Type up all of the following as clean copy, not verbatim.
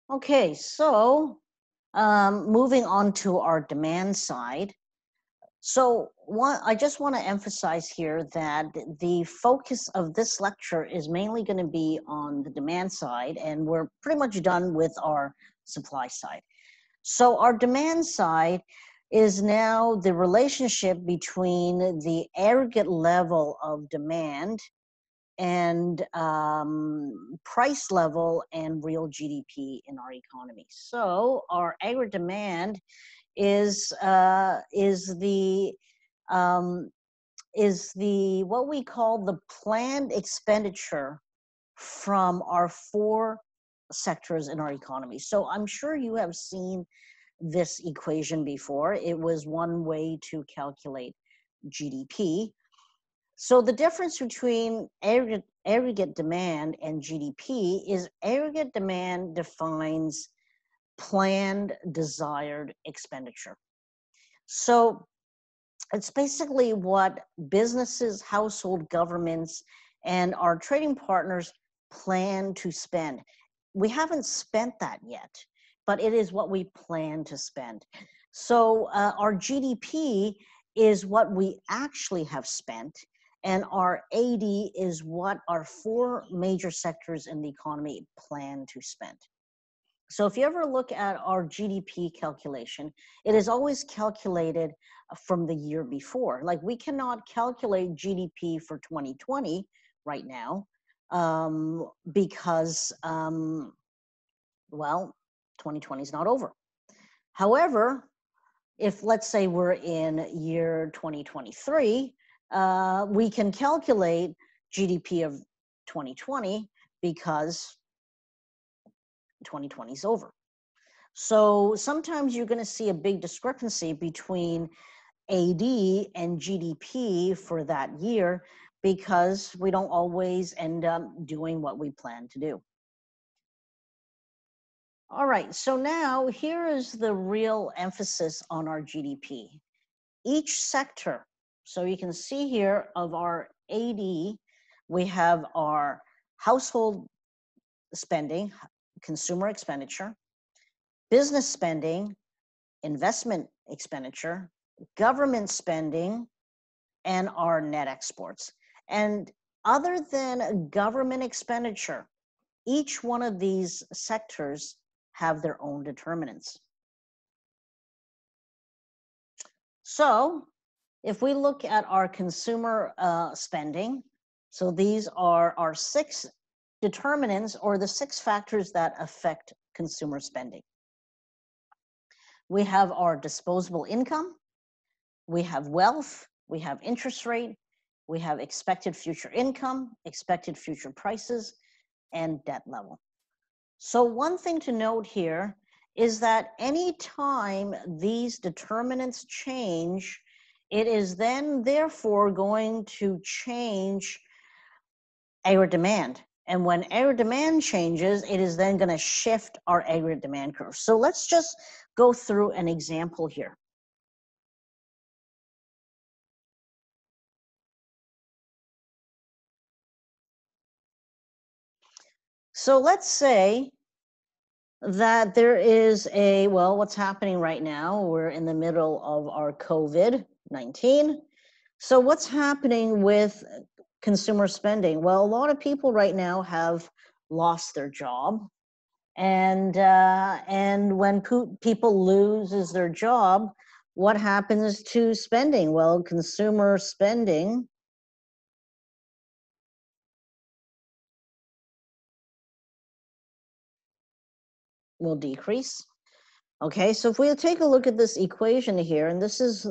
Okay, so moving on to our demand side. So I just want to emphasize here that the focus of this lecture is mainly going to be on the demand side, and we're pretty much done with our supply side. So our demand side is now the relationship between the aggregate level of demand and price level and real GDP in our economy. So our aggregate demand is um, the what we call the planned expenditure from our four sectors in our economy. So I'm sure you have seen this equation before. It was one way to calculate GDP. So the difference between aggregate demand and GDP is aggregate demand defines planned desired expenditure. So it's basically what businesses, household, governments, and our trading partners plan to spend. We haven't spent that yet, but it is what we plan to spend. So our GDP is what we actually have spent, and our AD is what our four major sectors in the economy plan to spend. So if you ever look at our GDP calculation, it is always calculated from the year before. Like we cannot calculate GDP for 2020 right now because, well, 2020 is not over. However, if let's say we're in year 2023, we can calculate GDP of 2020 because 2020 is over. So sometimes you're going to see a big discrepancy between AD and GDP for that year because we don't always end up doing what we plan to do. All right, so now here is the real emphasis on our GDP. Each sector, so you can see here of our AD, we have our household spending, consumer expenditure, business spending, investment expenditure, government spending, and our net exports. And other than government expenditure, each one of these sectors have their own determinants. So if we look at our consumer spending, so these are our 6 determinants or the 6 factors that affect consumer spending. We have our disposable income, we have wealth, we have interest rate, we have expected future income, expected future prices, and debt level. So one thing to note here is that anytime these determinants change, it is then therefore going to change aggregate demand. And when aggregate demand changes, it is then going to shift our aggregate demand curve. So let's just go through an example here. So let's say that there is well, what's happening right now? We're in the middle of our COVID-19. So what's happening with consumer spending? Well, a lot of people right now have lost their job. And when people loses their job, what happens to spending? Well, consumer spending will decrease. Okay, so if we take a look at this equation here, and this is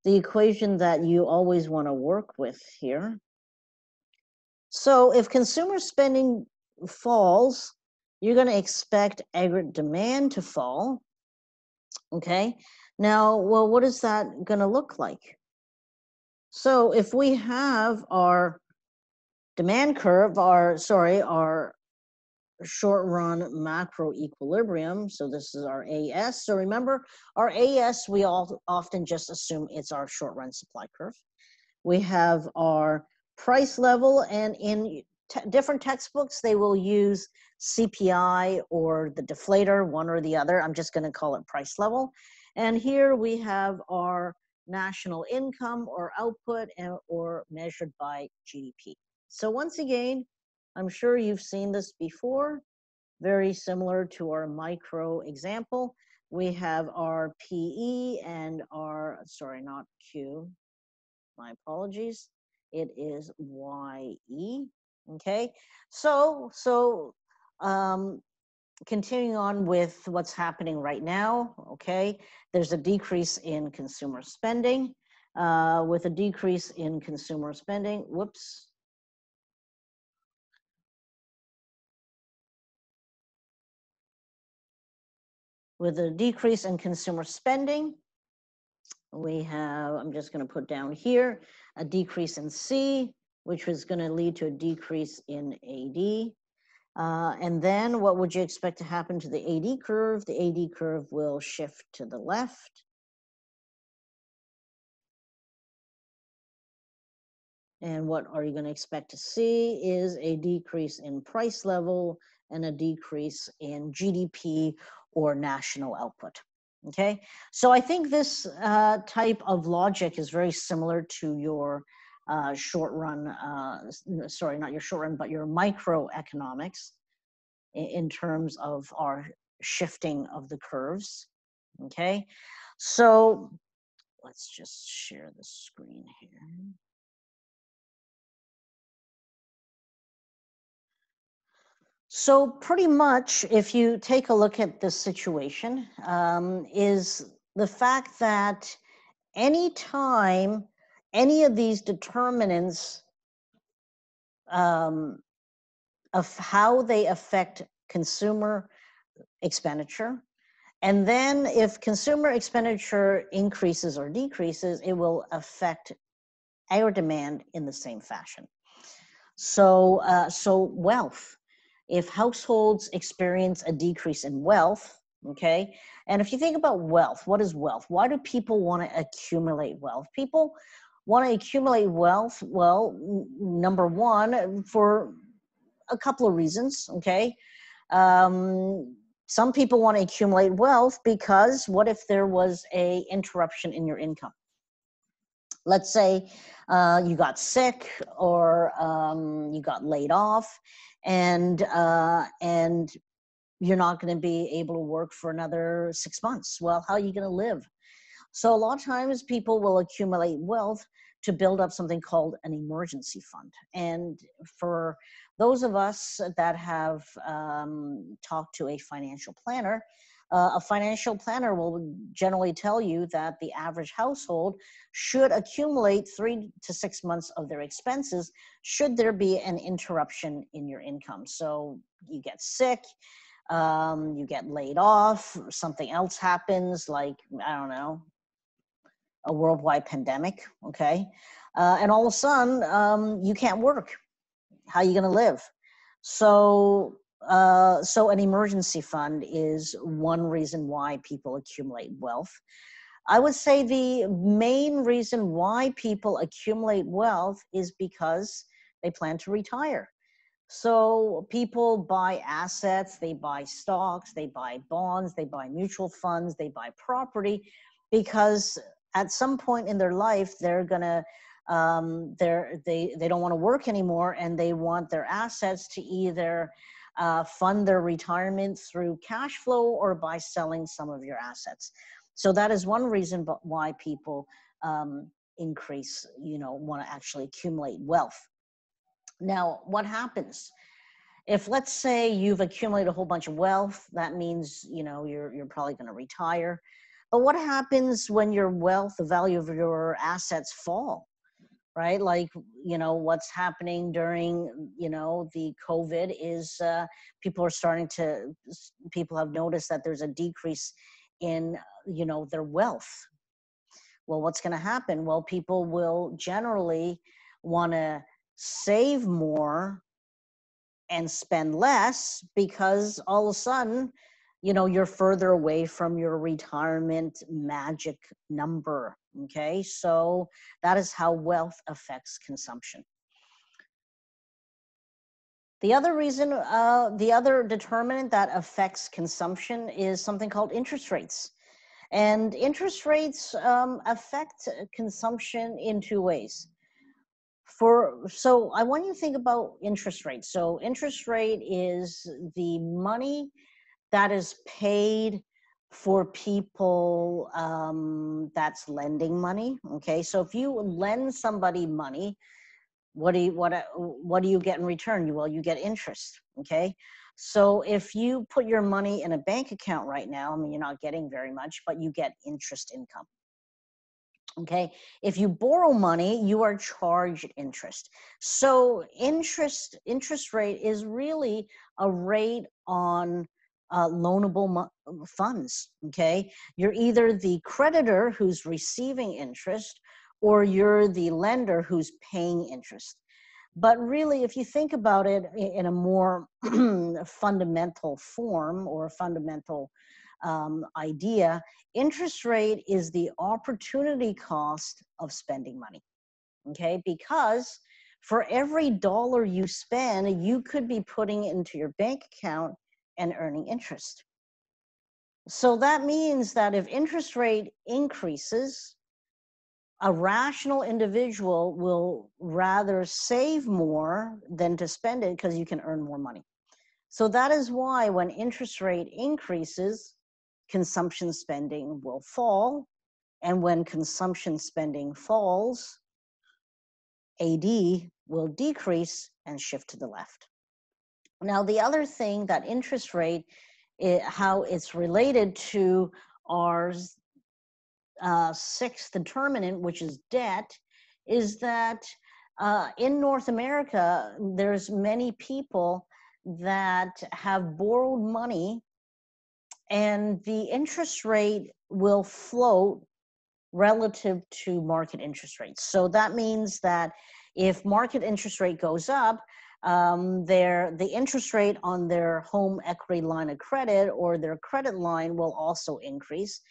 the equation that you always want to work with here. So if consumer spending falls, you're going to expect aggregate demand to fall. Okay, now, well, what is that going to look like? So if we have our demand curve, our short run macro equilibrium, so this is our AS. So remember, our AS, we all often just assume it's our short run supply curve. We have our price level, and in different textbooks, they will use CPI or the deflator, one or the other. I'm just going to call it price level. And here we have our national income or output or measured by GDP. So once again, I'm sure you've seen this before, very similar to our micro example. We have our PE and our, sorry, not Q, my apologies. It is YE. Okay, so continuing on with what's happening right now. Okay, there's a decrease in consumer spending. With a decrease in consumer spending, whoops. With a decrease in consumer spending, we have, I'm just going to put down here, a decrease in C, which was going to lead to a decrease in AD. And then what would you expect to happen to the AD curve? The AD curve will shift to the left. And what are you going to expect to see is a decrease in price level and a decrease in GDP or national output. Okay, so I think this type of logic is very similar to your short run, sorry, not your short run, but your microeconomics in terms of our shifting of the curves. Okay, so let's just share the screen here. So pretty much, if you take a look at this situation, is the fact that anytime any of these determinants of how they affect consumer expenditure, and then if consumer expenditure increases or decreases, it will affect aggregate demand in the same fashion. So, so wealth. If households experience a decrease in wealth, okay, and if you think about wealth, what is wealth? Why do people want to accumulate wealth? People want to accumulate wealth, well, number one, for a couple of reasons, okay? Some people want to accumulate wealth because what if there was a interruption in your income? Let's say you got sick or you got laid off, and you're not going to be able to work for another 6 months. Well, how are you going to live? So a lot of times people will accumulate wealth to build up something called an emergency fund. And for those of us that have talked to a financial planner will generally tell you that the average household should accumulate 3 to 6 months of their expenses should there be an interruption in your income. So you get sick, you get laid off, something else happens, like, I don't know, a worldwide pandemic, okay? And all of a sudden, you can't work. How are you going to live? So, so an emergency fund is one reason why people accumulate wealth. I would say the main reason why people accumulate wealth is because they plan to retire. So people buy assets, they buy stocks, they buy bonds, they buy mutual funds, they buy property, because at some point in their life, they're gonna they don't want to work anymore, and they want their assets to either fund their retirement through cash flow or by selling some of your assets. So that is one reason why people increase, want to actually accumulate wealth. Now, what happens? If, let's say, you've accumulated a whole bunch of wealth, that means, you're probably going to retire. But what happens when your wealth, the value of your assets fall, right? Like, what's happening during, the COVID is people have noticed that there's a decrease in, their wealth. Well, what's going to happen? Well, people will generally want to save more and spend less, because all of a sudden, you're further away from your retirement magic number. Okay, so that is how wealth affects consumption. The other reason, the other determinant that affects consumption is something called interest rates. And interest rates affect consumption in two ways. So I want you to think about interest rates. So interest rate is the money that is paid for people that's lending money. Okay, so if you lend somebody money, what do you get in return? Well, you get interest. Okay, so if you put your money in a bank account right now, I mean, you're not getting very much, but you get interest income. Okay, if you borrow money, you are charged interest. So interest rate is really a rate on loanable funds. Okay, you're either the creditor who's receiving interest, or you're the lender who's paying interest. But really, if you think about it in a more fundamental form or fundamental idea, interest rate is the opportunity cost of spending money. Okay, because for every dollar you spend, you could be putting it into your bank account and earning interest. So that means that if interest rate increases, a rational individual will rather save more than to spend it because you can earn more money. So that is why when interest rate increases, consumption spending will fall. And when consumption spending falls, AD will decrease and shift to the left. Now, the other thing that interest rate, how it's related to our sixth determinant, which is debt, is that in North America, there's many people that have borrowed money, and the interest rate will float relative to market interest rates. So that means that if market interest rate goes up, the interest rate on their home equity line of credit or their credit line will also increase.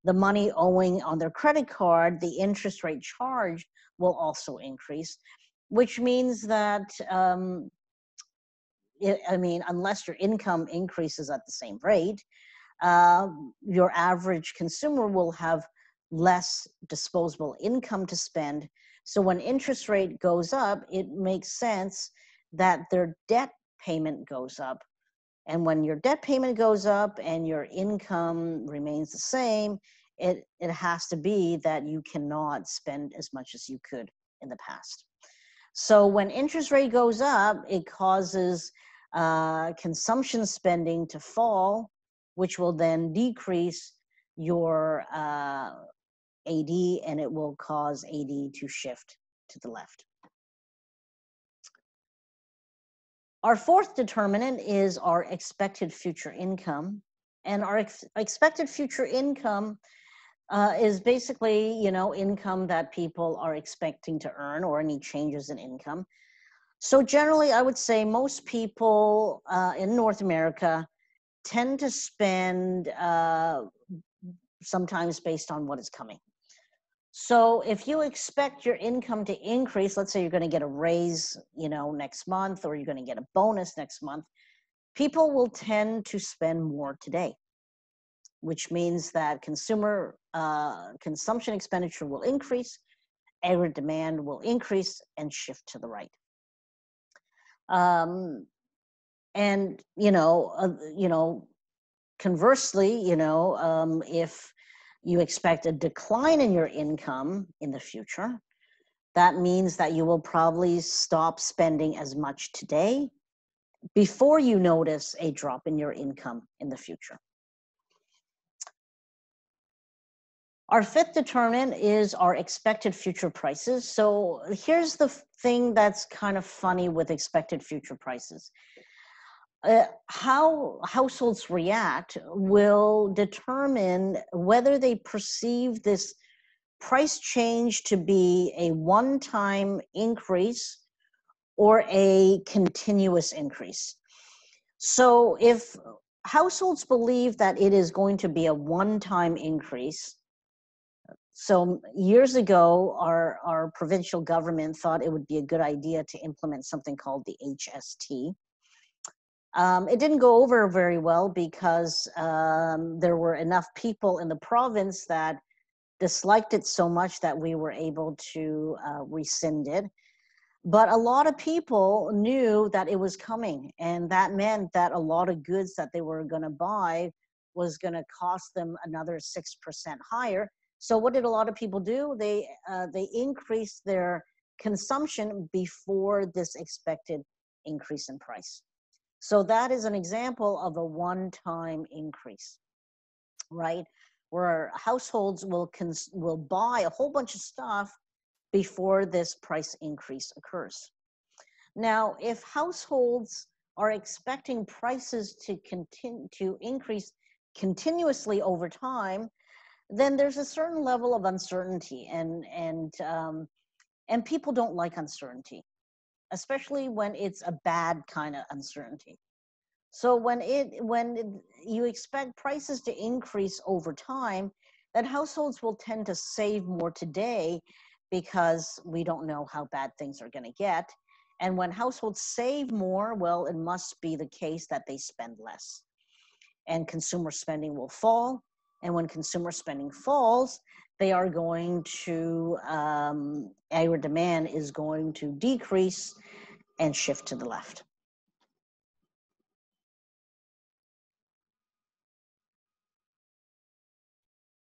The money owing on their credit card, the interest rate charged will also increase, which means that, unless your income increases at the same rate, your average consumer will have less disposable income to spend. So when interest rate goes up, it makes sense that their debt payment goes up. And when your debt payment goes up and your income remains the same, it has to be that you cannot spend as much as you could in the past. So when interest rate goes up, it causes consumption spending to fall, which will then decrease your AD, and it will cause AD to shift to the left. Our fourth determinant is our expected future income. And our expected future income is basically, income that people are expecting to earn or any changes in income. So generally, I would say most people in North America tend to spend sometimes based on what is coming. So if you expect your income to increase, let's say you're going to get a raise, next month, or you're going to get a bonus next month, people will tend to spend more today, which means that consumer consumption expenditure will increase, aggregate demand will increase and shift to the right. And conversely, if you expect a decline in your income in the future, that means that you will probably stop spending as much today before you notice a drop in your income in the future. Our fifth determinant is our expected future prices. So here's the thing that's kind of funny with expected future prices. How households react will determine whether they perceive this price change to be a one-time increase or a continuous increase. So if households believe that it is going to be a one-time increase, so years ago, our provincial government thought it would be a good idea to implement something called the HST. It didn't go over very well because there were enough people in the province that disliked it so much that we were able to rescind it. But a lot of people knew that it was coming, and that meant that a lot of goods that they were going to buy was going to cost them another 6% higher. So what did a lot of people do? They increased their consumption before this expected increase in price. So that is an example of a one-time increase, right? Where households will buy a whole bunch of stuff before this price increase occurs. Now, if households are expecting prices to continue to increase continuously over time, then there's a certain level of uncertainty, and people don't like uncertainty, especially when it's a bad kind of uncertainty. So you expect prices to increase over time, then households will tend to save more today because we don't know how bad things are going to get. And when households save more, well, it must be the case that they spend less. And consumer spending will fall. And when consumer spending falls, they are going to, aggregate demand is going to decrease and shift to the left.